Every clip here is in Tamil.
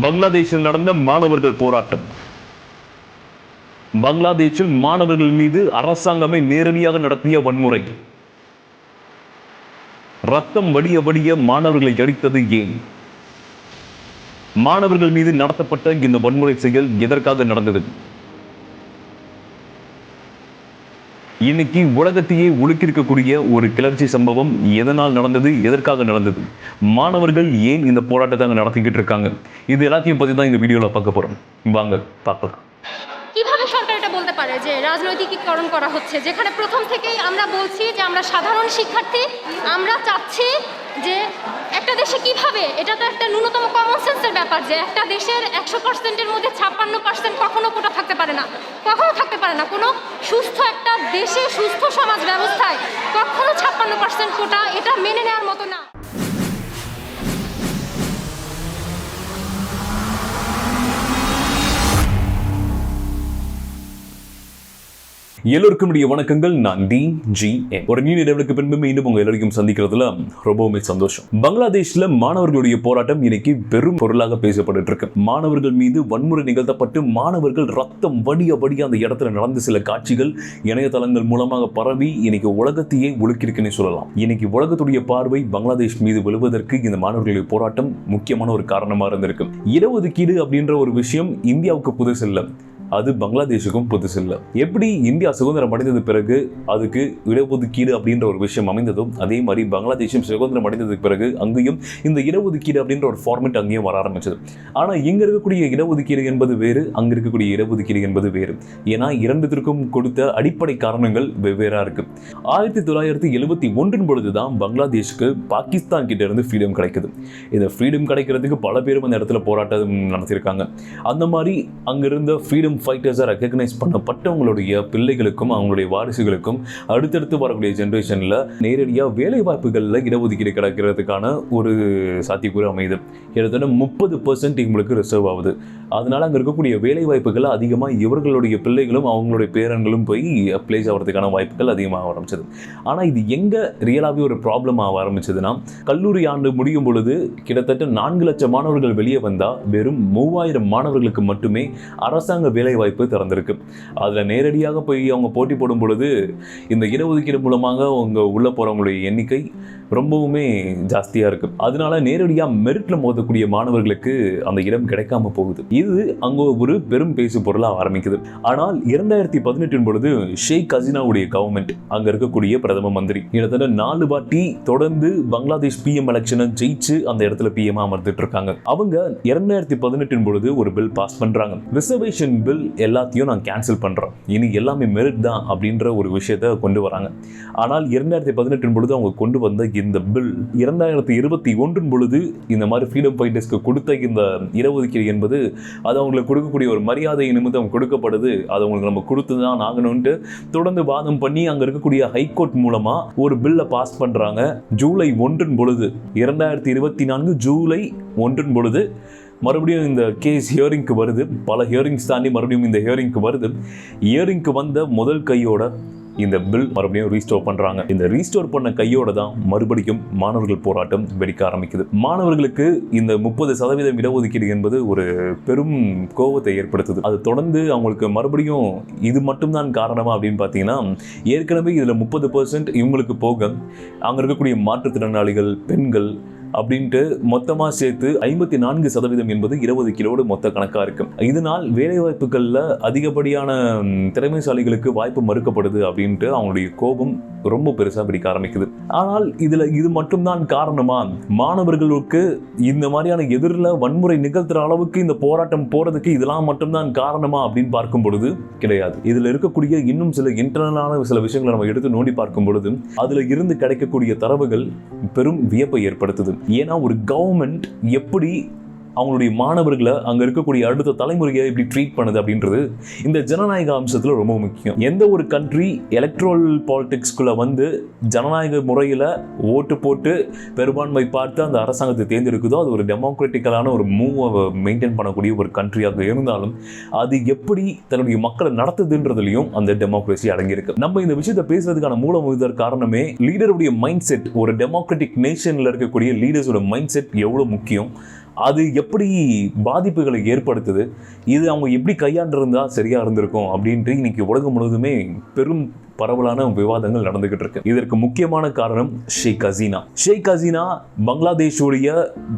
பங்களாதேஷில் நடந்த மாணவர்கள் போராட்டம். பங்களாதேஷில் மாணவர்கள் மீது அரசாங்கமே நேரடியாக நடத்திய வன்முறை. ரத்தம் வடிய வடிய மாணவர்களை அடித்தது ஏன்? மாணவர்கள் மீது நடத்தப்பட்ட இந்த வன்முறை செயல் எதற்காக நடந்தது? இன்னைக்கு உலகத்தையே உலுக்கியிருக்கக்கூடிய ஒரு கிளர்ச்சி சம்பவம் எதனால் நடந்தது, எதற்காக நடந்தது, மாணவர்கள் ஏன் இந்த போராட்டத்தை நடத்திக்கிட்டு இருக்காங்க, இது எல்லாத்தையும் பத்தி தான் இந்த வீடியோல பார்க்க போறோம். வாங்க பார்க்கலாம். কিভাবে সরকার এটা বলতে পারে যে রাজনৈতিকীকরণ করা হচ্ছে, যেখানে প্রথম থেকেই আমরা বলছি যে আমরা সাধারণ শিক্ষার্থী, আমরা চাচ্ছি যে একটা দেশে কিভাবে, এটা তো একটা ন্যূনতম কমন সেন্সের ব্যাপার যে একটা দেশের 100%-এর মধ্যে 56% কখনো কোটা থাকতে পারে না, কখনো থাকতে পারে না। কোনো সুস্থ একটা দেশে, সুস্থ সমাজ ব্যবস্থায় কখনো 56% কোটা এটা মেনে নেওয়ার মতো না। எல்லோருக்கும் இடையே வணக்கங்கள். நான் DGM. ஒரு நீண்ட இடைவெளிக்கு பின்பு மீண்டும் உங்க எல்லாரையும் சந்திக்கிறதுல ரொம்பவுமே சந்தோஷம். பங்களாதேஷ்ல மாணவர்களுடைய போராட்டம் இன்னைக்கு பெரும் பொருளாக பேசப்பட்டு இருக்கு. மாணவர்கள் மீது வன்முறை நிகழ்த்தப்பட்டு மாணவர்கள் ரத்தம் வடிய வடிய அந்த இடத்துல நடந்த சில காட்சிகள் இணையதளங்கள் மூலமாக பரவி இன்னைக்கு உலகத்தையே உலுக்கிருக்குன்னு சொல்லலாம். இன்னைக்கு உலகத்துடைய பார்வை பங்களாதேஷ் மீது விழுவதற்கு இந்த மாணவர்களுடைய போராட்டம் முக்கியமான ஒரு காரணமா இருந்திருக்கு. இடஒதுக்கீடு அப்படின்ற ஒரு விஷயம் இந்தியாவுக்கு புதுசு இல்லை, அது பங்களாதேஷுக்கும் புதுசு இல்லை. எப்படி இந்தியா சுதந்திரம் அடைந்தது பிறகு அதுக்கு இடஒதுக்கீடு அப்படின்ற ஒரு விஷயம் அமைந்ததும், அதே மாதிரி பங்களாதேஷும் சுதந்திரம் அடைந்ததுக்கு பிறகு அங்கேயும் இந்த இடஒதுக்கீடு அப்படின்ற ஒரு ஃபார்மேட் அங்கேயும் வர ஆரம்பிச்சது. ஆனால் இங்க இருக்கக்கூடிய இடஒதுக்கீடு என்பது வேறு, அங்க இருக்கக்கூடிய இடஒதுக்கீடு என்பது வேறு. ஏன்னா இரண்டுத்திற்கும் கொடுத்த அடிப்படை காரணங்கள் வெவ்வேறா இருக்கு. 1971 பொழுதுதான் பங்களாதேஷுக்கு பாகிஸ்தான் கிட்ட இருந்து ஃப்ரீடம் கிடைக்குது. இந்த ஃப்ரீடம் கிடைக்கிறதுக்கு பல பேரும் அந்த இடத்துல போராட்டம் நடத்தியிருக்காங்க. அந்த மாதிரி அங்கிருந்த ஃப்ரீடம் ஃபைட்டர்ஸாக ரெகக்னைஸ் பண்ணப்பட்டவங்களுடைய பிள்ளைகளுக்கும் அவங்களுடைய வாரிசுகளுக்கும் அடுத்தடுத்து வரக்கூடிய ஜென்ரேஷனில் நேரடியாக வேலை வாய்ப்புகளில் இடஒதுக்கீடு கிடைக்கிறதுக்கான ஒரு சாத்தியக்கூறு அமையுது. கிட்டத்தட்ட 30% இவங்களுக்கு ரிசர்வ் ஆகுது. அதனால அங்கே இருக்கக்கூடிய வேலை வாய்ப்புகள் அதிகமாக இவர்களுடைய பிள்ளைகளும் அவங்களுடைய பேரன்களும் போய் பிளேஸ் ஆகிறதுக்கான வாய்ப்புகள் அதிகமாக ஆரம்பிச்சது. ஆனால் இது எங்கே ரியலாகவே ஒரு ப்ராப்ளம் ஆக ஆரம்பிச்சதுன்னா, கல்லூரி ஆண்டு முடியும் பொழுது கிட்டத்தட்ட 4 லட்சம் மாணவர்கள் வெளியே வந்தால் வெறும் 3000 மாணவர்களுக்கு மட்டுமே அரசாங்க வேலை வாய்ப்பு திறந்திருக்கு. அதில் நேரடியாக போய் அவங்க போட்டி போடும் பொழுது இந்த இடஒதுக்கீடு மூலமாக அவங்க உள்ள போறவங்களுடைய எண்ணிக்கை ரொம்பவுமே ஜாஸ்தியா இருக்கு. அதனால நேரடியாக மெரிட்ல மோதக்கூடிய மாணவர்களுக்கு அந்த இடம் கிடைக்காம போகுது. இது அங்க ஒரு பெரும் பேசு பொருளாக ஆரம்பிக்குது. ஆனால் 2018 பொழுது ஷேக் ஹசீனாவுடைய கவர்மெண்ட், அங்க இருக்கக்கூடிய பிரதம மந்திரி, கிட்டத்தட்ட 4 வாட்டி தொடர்ந்து பங்களாதேஷ் PM எலெக்ஷனை ஜெயிச்சு அந்த இடத்துல PM அமர்ந்துட்டு இருக்காங்க. அவங்க 2018 பொழுது ஒரு பில் பாஸ் பண்றாங்க. ரிசர்வேஷன் பில் எல்லாத்தையும் நான் கேன்சல் பண்றேன், இனி எல்லாமே மெரிட் தான் அப்படின்ற ஒரு விஷயத்தை கொண்டு வராங்க. ஆனால் 2018 பொழுது அவங்க கொண்டு வந்த இந்த பில் 2021 பொழுது இந்த மாதிரி ஃப்ரீடம் ஃபைட்டர்ஸ்க்கு கொடுத்த இந்த இடஒதுக்கீடு என்பது அது அவங்களுக்கு கொடுக்கக்கூடிய ஒரு மரியாதை நிமித்தம் கொடுக்கப்படுது, அது அவங்களுக்கு நம்ம கொடுத்து தான் ஆகணும்ட்டு தொடர்ந்து வாதம் பண்ணி அங்க இருக்கக்கூடிய ஹைகோர்ட் மூலமா ஒரு பில்லை பாஸ் பண்றாங்க. ஜூலை 1 பொழுது 2024 ஜூலை 1 பொழுது மறுபடியும் இந்த கேஸ் ஹியரிங்க்கு வருது. பல ஹியரிங்ஸ் தாண்டி மறுபடியும் இந்த ஹியரிங்க்கு வருது. ஹியரிங்க்கு வந்த முதல் கையோட இந்த பில் மறுபடியும் ரீஸ்டோர் பண்றாங்க. இந்த ரீஸ்டோர் பண்ண கையோட தான் மறுபடியும் மாணவர்கள் போராட்டம் வெடிக்க ஆரம்பிக்குது. மாணவர்களுக்கு இந்த 30% இடஒதுக்கீடு என்பது ஒரு பெரும் கோபத்தை ஏற்படுத்துது. அது தொடர்ந்து அவங்களுக்கு மறுபடியும் இது மட்டும்தான் காரணமா அப்படின்னு பார்த்தீங்கன்னா, ஏற்கனவே இதுல 30% இவங்களுக்கு போக அங்க இருக்கக்கூடிய மாற்றுத்திறனாளிகள், பெண்கள் அப்படின்ட்டு மொத்தமா சேர்த்து 54% என்பது இடஒதுக்கீடோடு மொத்த கணக்கா இருக்கு. இதனால் வேலை வாய்ப்புகள்ல அதிகப்படியான திறமைசாலிகளுக்கு வாய்ப்பு மறுக்கப்படுது அப்படின்ட்டு அவங்களுடைய கோபம் ரொம்ப பெருசா பிடிக்க ஆரம்பிக்குது. ஆனால் இதுல இது மட்டும்தான் காரணமா? மாணவர்களுக்கு இந்த மாதிரியான எதிரில் வன்முறை நிகழ்த்துற அளவுக்கு இந்த போராட்டம் போறதுக்கு இதெல்லாம் மட்டும்தான் காரணமா அப்படின்னு பார்க்கும் பொழுது கிடையாது. இதுல இருக்கக்கூடிய இன்னும் சில இன்டர்னலான சில விஷயங்களை நம்ம எடுத்து நோண்டி பார்க்கும் பொழுது அதுல இருந்து கிடைக்கக்கூடிய தரவுகள் பெரும் வியப்பை ஏற்படுத்துது. ஏன்னா ஒரு கவர்மெண்ட் எப்படி அவங்களுடைய மாணவர்களை அங்க இருக்கக்கூடிய அடுத்த தலைமுறையை எப்படி ட்ரீட் பண்ணுது அப்படின்றது இந்த ஜனநாயக அம்சத்துல ரொம்ப முக்கியம். எந்த ஒரு கண்ட்ரி எலக்ட்ரல் பாலிடிக்ஸ்குள்ள வந்து ஜனநாயக முறையில ஓட்டு போட்டு பெரும்பான்மை பார்த்து அந்த அரசாங்கத்தை தேர்ந்தெடுக்குதோ அது ஒரு டெமோக்ராட்டிக்கலான ஒரு மூவை மெயின்டைன் பண்ணக்கூடிய ஒரு கண்ட்ரியாக இருந்தாலும் அது எப்படி தன்னுடைய மக்களை நடத்துதுன்றதுலையும் அந்த டெமோக்ரஸி அடங்கியிருக்கு. நம்ம இந்த விஷயத்தை பேசுறதுக்கான மூலம் காரணமே லீடருடைய மைண்ட் செட், ஒரு டெமோக்ராட்டிக் நேஷன்ல இருக்கக்கூடிய லீடர்ஸோட மைண்ட் செட் எவ்வளவு முக்கியம், அது எப்படி பாதிப்புகளை ஏற்படுத்துது, இது அவங்க எப்படி கையாண்டிருந்தா சரியா இருந்திருக்கும் அப்படின்ட்டு இன்னைக்கு உலகம் முழுவதுமே பெரும் பரவலான விவாதங்கள் நடந்துகிட்டு இருக்கு. இதற்கு முக்கியமான காரணம் ஷேக் ஹசீனா. ஷேக் ஹசீனா பங்களாதேஷுடைய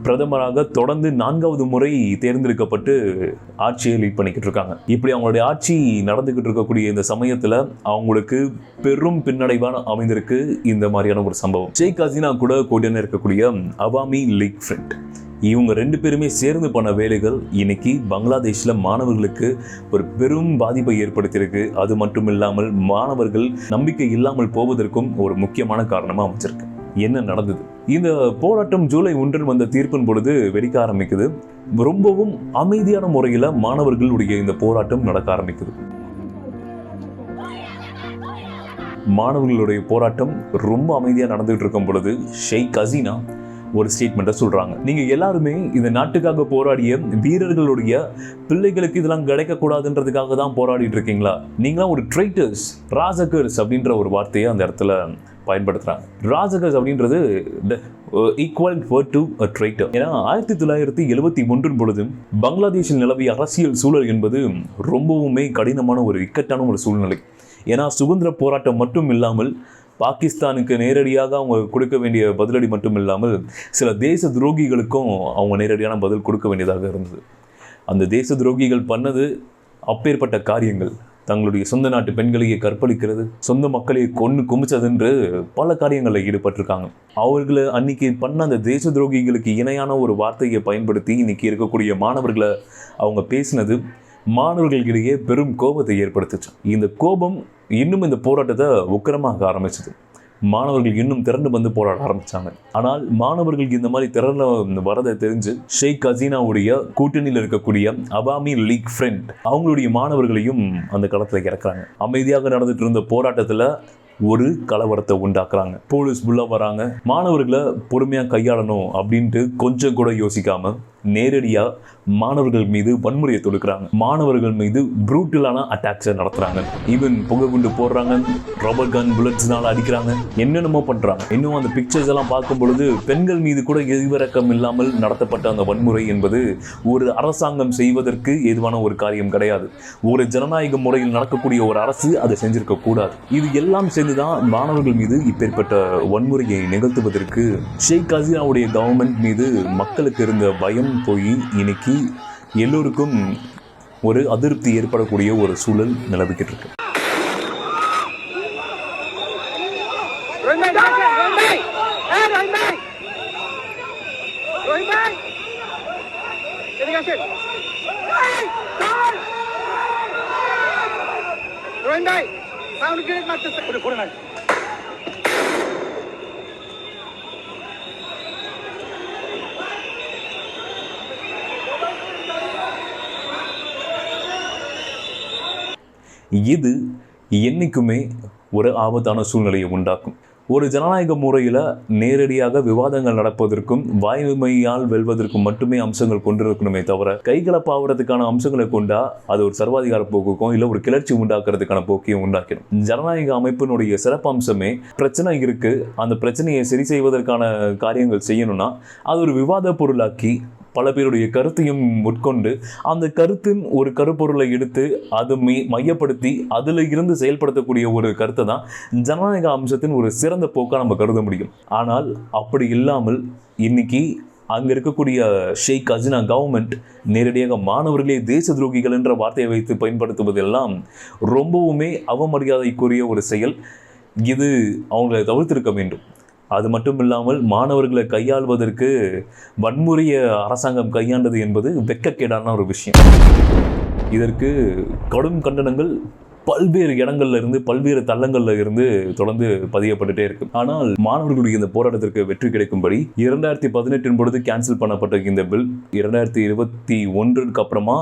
பிரதமராக தொடர்ந்து 4வது முறை தேர்ந்தெடுக்கப்பட்டு ஆட்சியை லீட் பண்ணிக்கிட்டு இருக்காங்க. இப்படி அவங்களுடைய ஆட்சி நடந்துகிட்டு இருக்கக்கூடிய இந்த சமயத்துல அவங்களுக்கு பெரும் பின்னடைவான அமைந்திருக்கு இந்த மாதிரியான ஒரு சம்பவம். ஷேக் ஹசீனா கூட கூட்டணி இருக்கக்கூடிய அவாமி லீக் ஃப்ரண்ட், இவங்க 2 பேருமே சேர்ந்து பண்ண வேலைகள் இன்னைக்கு பங்களாதேஷ்ல மாணவர்களுக்கு ஒரு பெரும் பாதிப்பை ஏற்படுத்தியிருக்கு. அது மட்டும் இல்லாமல் மாணவர்கள் நம்பிக்கை இல்லாமல் போவதற்கும் ஒரு முக்கியமான காரணமா அமைச்சிருக்கு. என்ன நடந்தது? இந்த போராட்டம் ஜூலை 1 வந்த தீர்ப்பின் பொழுது வெடிக்க ஆரம்பிக்குது. ரொம்பவும் அமைதியான முறையில் மாணவர்களுடைய இந்த போராட்டம் நடக்க ஆரம்பிக்குது. மாணவர்களுடைய போராட்டம் ரொம்ப அமைதியாக நடந்துகிட்டு இருக்கும் பொழுது ஷேக் ஹசீனா ஒரு ஸ்டேட்மெண்ட்டை சொல்றாங்க. நீங்க எல்லாருமே இந்த நாட்டுக்காக போராடிய வீரர்களுடைய பிள்ளைகளுக்கு இதெல்லாம் கிடைக்கக்கூடாதுன்றதுக்காக தான் போராடிட்டு இருக்கீங்களா? நீங்களாம் ஒரு ட்ரைட்டர்ஸ், ராஜகர்ஸ் அப்படின்ற ஒரு வார்த்தையை அந்த இடத்துல பயன்படுத்துறாங்க. ராஜகர்ஸ் அப்படின்றது equal word to a traitor. ஏன்னா 1971 பொழுது பங்களாதேஷில் நிலவிய அரசியல் சூழல் என்பது ரொம்பவுமே கடினமான ஒரு இக்கட்டான ஒரு சூழ்நிலை. ஏன்னா சுதந்திர போராட்டம் மட்டும் இல்லாமல் பாகிஸ்தானுக்கு நேரடியாக அவங்க கொடுக்க வேண்டிய பதிலடி மட்டும் இல்லாமல் சில தேச துரோகிகளுக்கும் அவங்க நேரடியான பதில் கொடுக்க வேண்டியதாக இருந்தது. அந்த தேச துரோகிகள் பண்ணது அப்பேற்பட்ட காரியங்கள். தங்களுடைய சொந்த நாட்டு பெண்களையே கற்பழிக்கிறது, சொந்த மக்களையே கொன்று குமிச்சதுன்று பல காரியங்களில் ஈடுபட்டிருக்காங்க. அவர்களை அன்னைக்கு பண்ண அந்த தேச துரோகிகளுக்கு இணையான ஒரு வார்த்தையை பயன்படுத்தி இன்னைக்கு இருக்கக்கூடிய மாணவர்களை அவங்க பேசினது மாணவர்களிடையே பெரும் கோபத்தை ஏற்படுத்துச்சு. இந்த கோபம் இன்னும் இந்த போராட்டத்தை உக்கிரமாக ஆரம்பிச்சது. மாணவர்கள் இன்னும் திரண்டு வந்து போராட ஆரம்பிச்சாங்க. ஆனால் மாணவர்களுக்கு இந்த மாதிரி திரண்டு வரதை தெரிஞ்சு ஷேக் ஹசீனாவுடைய கூட்டணியில் இருக்கக்கூடிய அவாமி லீக் ஃப்ரண்ட் அவங்களுடைய மாணவர்களையும் அந்த களத்தில் இறக்குறாங்க. அமைதியாக நடந்துட்டு இருந்த போராட்டத்தில் ஒரு கலவரத்தை உண்டாக்குறாங்க. போலீஸ் உள்ள வராங்க. மாணவர்களை பொறுமையாக கையாளணும் அப்படின்ட்டு கொஞ்சம் கூட யோசிக்காம நேரடியாக மாணவர்கள் மீது வன்முறையை தொடுக்கிறாங்க. மாணவர்கள் மீது ப்ரூட்டலான அட்டாக்ஸை நடத்துறாங்க. ஈவன் புகை குண்டு போடுறாங்க, ரப்பர் கன் புல்லட்ஸ்னால அடிக்கிறாங்க, என்னென்னமோ பண்றாங்க. இன்னும் அந்த பிக்சர்ஸ் எல்லாம் பார்க்கும் பொழுது பெண்கள் மீது கூட எதிர்விறக்கம் இல்லாமல் நடத்தப்பட்ட அந்த வன்முறை என்பது ஒரு அரசாங்கம் செய்வதற்கு ஏதுவான ஒரு காரியம் கிடையாது. ஒரு ஜனநாயக முறையில் நடக்கக்கூடிய ஒரு அரசு அதை செஞ்சிருக்க கூடாது. இது எல்லாம் சேர்ந்துதான் மாணவர்கள் மீது இப்பேற்பட்ட வன்முறையை நிகழ்த்துவதற்கு ஷேக் ஹசீனாவுடைய கவர்மெண்ட் மீது மக்களுக்கு இருந்த பயம் போய் இன்னைக்கு எல்லோருக்கும் ஒரு அதிருப்தி ஏற்படக்கூடிய ஒரு சூழல் நிலவிக்கிட்டு இருக்கு. இது என்னைக்குமே ஒரு ஆபத்தான சூழ்நிலையை உண்டாக்கும். ஒரு ஜனநாயக முறையில் நேரடியாக விவாதங்கள் நடப்பதற்கும் வாய்மையால் வெல்வதற்கும் மட்டுமே அம்சங்கள் கொண்டிருக்கணுமே தவிர கைகலப்பாகிறதுக்கான அம்சங்களை கொண்டா அது ஒரு சர்வாதிகார போக்குக்கும் இல்லை ஒரு கிளர்ச்சி உண்டாக்குறதுக்கான போக்கையும் உண்டாக்கணும். ஜனநாயக அமைப்பினுடைய சிறப்பு அம்சமே பிரச்சனை இருக்கு, அந்த பிரச்சனையை சரி செய்வதற்கான காரியங்கள் செய்யணும்னா அது ஒரு விவாத பொருளாக்கி பல பேருடைய கருத்தையும் உட்கொண்டு அந்த கருத்தின் ஒரு கருப்பொருளை எடுத்து அதை மையப்படுத்தி அதில் இருந்து செயல்படுத்தக்கூடிய ஒரு கருத்தை தான் ஜனநாயக அம்சத்தின் ஒரு சிறந்த போக்காக நம்ம கருத முடியும். ஆனால் அப்படி இல்லாமல் இன்னைக்கு அங்கே இருக்கக்கூடிய ஷேக் ஹசீனா கவர்மெண்ட் நேரடியாக மாணவர்களே தேச துரோகிகள் என்ற வார்த்தையை வைத்து பயன்படுத்துவதெல்லாம் ரொம்பவுமே அவமரியாதைக்குரிய ஒரு செயல். இது அவங்களை தவிர்த்திருக்க வேண்டும். அது மட்டும் இல்லாமல் மாணவர்களை கையாள்வதற்கு வன்முறையை அரசாங்கம் கையாண்டது என்பது வெட்கக்கேடான ஒரு விஷயம். இதற்கு கடும் கண்டனங்கள் பல்வேறு இடங்கள்ல இருந்து பல்வேறு தளங்கள்ல இருந்து தொடர்ந்து பதியப்பட்டுட்டே இருக்கு. ஆனால் மாணவர்களுடைய இந்த போராட்டத்திற்கு வெற்றி கிடைக்கும்படி 2018 பொழுது கேன்சல் பண்ணப்பட்ட இந்த பில் 2021 அப்புறமா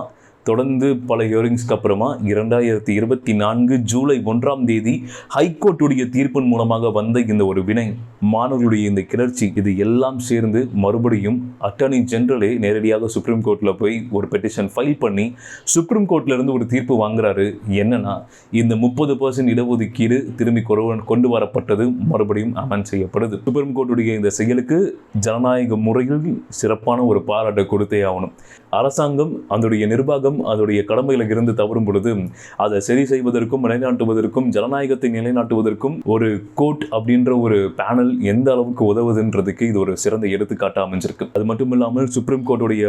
தொடர்ந்து பல ஹியரிங்ஸ்க்கு அப்புறமா 2024 ஜூலை 1ஆம் தேதி ஹைகோர்ட்டுடைய தீர்ப்பின் மூலமாக வந்த இந்த ஒரு வினை, மாணவர்களுடைய இந்த கிளர்ச்சி, இது எல்லாம் சேர்ந்து மறுபடியும் அட்டர்னி ஜெனரலே நேரடியாக சுப்ரீம் கோர்ட்டில் போய் ஒரு பெட்டிஷன் ஃபைல் பண்ணி சுப்ரீம் கோர்ட்ல இருந்து ஒரு தீர்ப்பு வாங்குறாரு. என்னன்னா, இந்த 30% இடஒதுக்கீடு திரும்பி கொண்டு வரப்பட்டது மறுபடியும் அமெண்ட் செய்யப்படுது. சுப்ரீம் கோர்ட்டுடைய இந்த செயலுக்கு ஜனநாயக முறையில் சிறப்பான ஒரு பாராட்டை கொடுத்தே ஆகணும். அரசாங்கம் அதோடைய நிர்வாகம் அதோடைய கடமைகளை இருந்து தவறும் பொழுது அதை சரி செய்வதற்கும் நிலைநாட்டுவதற்கும் ஜனநாயகத்தை நிலைநாட்டுவதற்கும் ஒரு கோர்ட் அப்படின்ற ஒரு பேனல் எந்த அளவுக்கு உதவுதுன்றதுக்கு இது ஒரு சிறந்த எடுத்துக்காட்டாக அமைஞ்சிருக்கு. அது மட்டும் இல்லாமல் சுப்ரீம் கோர்ட்டுடைய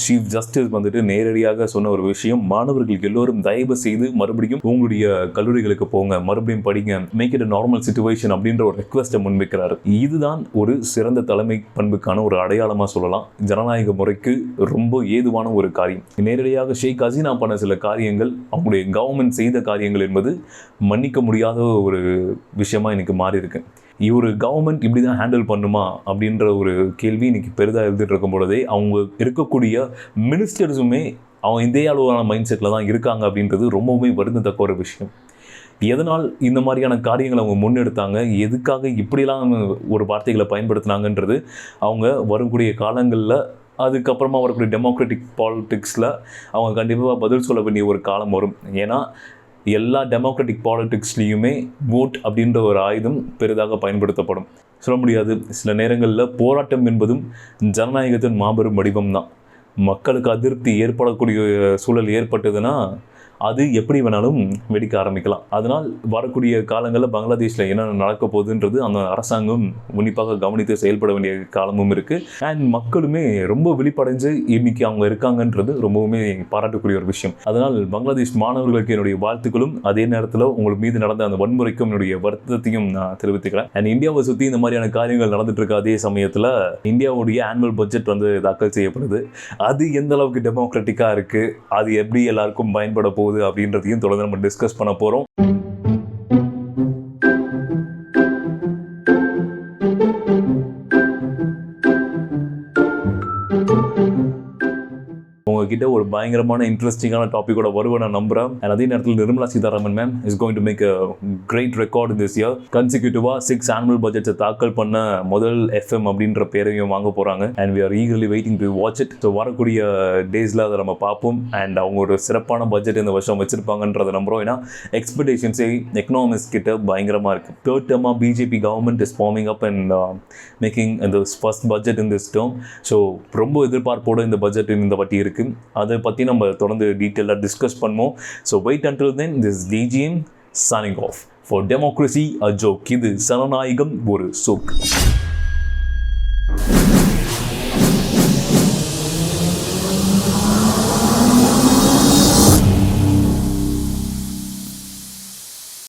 சீஃப் ஜஸ்டிஸ் வந்துட்டு நேரடியாக சொன்ன ஒரு விஷயம், மாணவர்கள் எல்லோரும் தயவு செய்து மறுபடியும் உங்களுடைய கல்லூரிகளுக்கு போங்க, மறுபடியும் படிங்க, make it a normal situation அப்படின்ற ஒரு ரெக்வெஸ்ட்டை முன்வைக்கிறாரு. இதுதான் ஒரு சிறந்த தலைமை பண்புக்கான ஒரு அடையாளமாக சொல்லலாம். ஜனநாயக முறைக்கு ரொம்ப ஏதுவான ஒரு காரியம். நேரடியாக ஷேக் ஹசீனா பண்ண சில காரியங்கள், அவங்களுடைய கவர்மெண்ட் செய்த காரியங்கள் என்பது மன்னிக்க முடியாத ஒரு விஷயமா இன்னைக்கு மாறி இருக்கு. ஒரு கவர்மெண்ட் இப்படி தான் ஹேண்டில் பண்ணுமா அப்படின்ற ஒரு கேள்வி இன்னைக்கு பெரிதாக எழுதிட்டு இருக்கும் பொழுதே அவங்க இருக்கக்கூடிய மினிஸ்டர்ஸுமே அவங்க இதே அளவான மைண்ட் செட்டில் தான் இருக்காங்க அப்படின்றது ரொம்பவுமே வருந்தத்தக்க ஒரு விஷயம். எதனால் இந்த மாதிரியான காரியங்களை அவங்க முன்னெடுத்தாங்க, எதுக்காக இப்படிலாம் ஒரு வார்த்தைகளை பயன்படுத்தினாங்கன்றது அவங்க வரக்கூடிய காலங்களில், அதுக்கப்புறமா வரக்கூடிய டெமோக்ராட்டிக் பாலிடிக்ஸில் அவங்க கண்டிப்பாக பதில் சொல்ல வேண்டிய ஒரு காலம் வரும். ஏன்னா எல்லா டெமோக்ராட்டிக் பாலிடிக்ஸ்லேயுமே ஓட் அப்படின்ற ஒரு ஆயுதம் பெரிதாக பயன்படுத்தப்படும். சொல்ல முடியாது, சில நேரங்களில் போராட்டம் என்பதும் ஜனநாயகத்தின் மாபெரும் வடிவம் தான். மக்களுக்கு அதிருப்தி ஏற்படக்கூடிய சூழல் ஏற்பட்டதுன்னா அது எப்படி வேணாலும் வெடிக்க ஆரம்பிக்கலாம். அதனால் வரக்கூடிய காலங்களில் பங்களாதேஷில் என்ன நடக்க போகுதுன்றது அந்த அரசாங்கம் உன்னிப்பாக கவனித்து செயல்பட வேண்டிய காலமும் இருக்குது. அண்ட் மக்களுமே ரொம்ப விழிப்படைஞ்சு இன்னைக்கு அவங்க இருக்காங்கன்றது ரொம்பவுமே பாராட்டக்கூடிய ஒரு விஷயம். அதனால் பங்களாதேஷ் மாணவர்களுக்கு என்னுடைய வாழ்த்துக்களும், அதே நேரத்தில் உங்களுக்கு மீது நடந்த அந்த வன்முறைக்கும் என்னுடைய வருத்தத்தையும் நான் தெரிவித்துக்கிறேன். அண்ட் இந்தியாவை சுற்றி இந்த மாதிரியான காரியங்கள் நடந்துட்டு இருக்க அதே சமயத்தில் இந்தியாவுடைய ஆனுவல் பட்ஜெட் வந்து தாக்கல் செய்யப்படுது. அது எந்த அளவுக்கு டெமோக்ராட்டிக்காக இருக்குது, அது எப்படி எல்லாருக்கும் பயன்பட போகுது அப்படின்றதையும் தொடர்ந்து நம்ம டிஸ்கஸ் பண்ண போறோம். உங்ககிட்ட ஒரு பயங்கரமான இன்ட்ரெஸ்டிங்கான டாபிக்கோட வருவேன் நான் நம்புறேன். அண்ட் அதே நேரத்தில் Nirmala Sitharaman ma'am is going to make a great record in this year. கன்சிக்யூட்டிவாக 6 ஆனுவல் பட்ஜெட்ஸை தாக்கல் பண்ண முதல் எஃப்எம் அப்படின்ற பேரையும் வாங்க போகிறாங்க. And we are eagerly waiting to watch it. So வரக்கூடிய டேஸில் அதை நம்ம பார்ப்போம். அண்ட் அவங்க ஒரு சிறப்பான பட்ஜெட் இந்த வருஷம் வச்சிருப்பாங்கன்றதை நம்புகிறோம். ஏன்னா எக்ஸ்பெக்டேஷன்ஸே எக்கனாமிக்ஸ் கிட்ட பயங்கரமாக இருக்குது. தேர்ட் டேர்மாக BJP government is forming up and making இந்த first budget in this term. So ரொம்ப எதிர்பார்ப்போடு இந்த பட்ஜெட் இந்த வாட்டி இருக்குது. அதை பற்றி நம்ம தொடர்ந்து டீட்டெயிலாக டிஸ்கஸ் பண்ணுவோம். So wait until then, this DGM signing off for democracy a joke. இது சனநாயகம் ஒரு சோக்.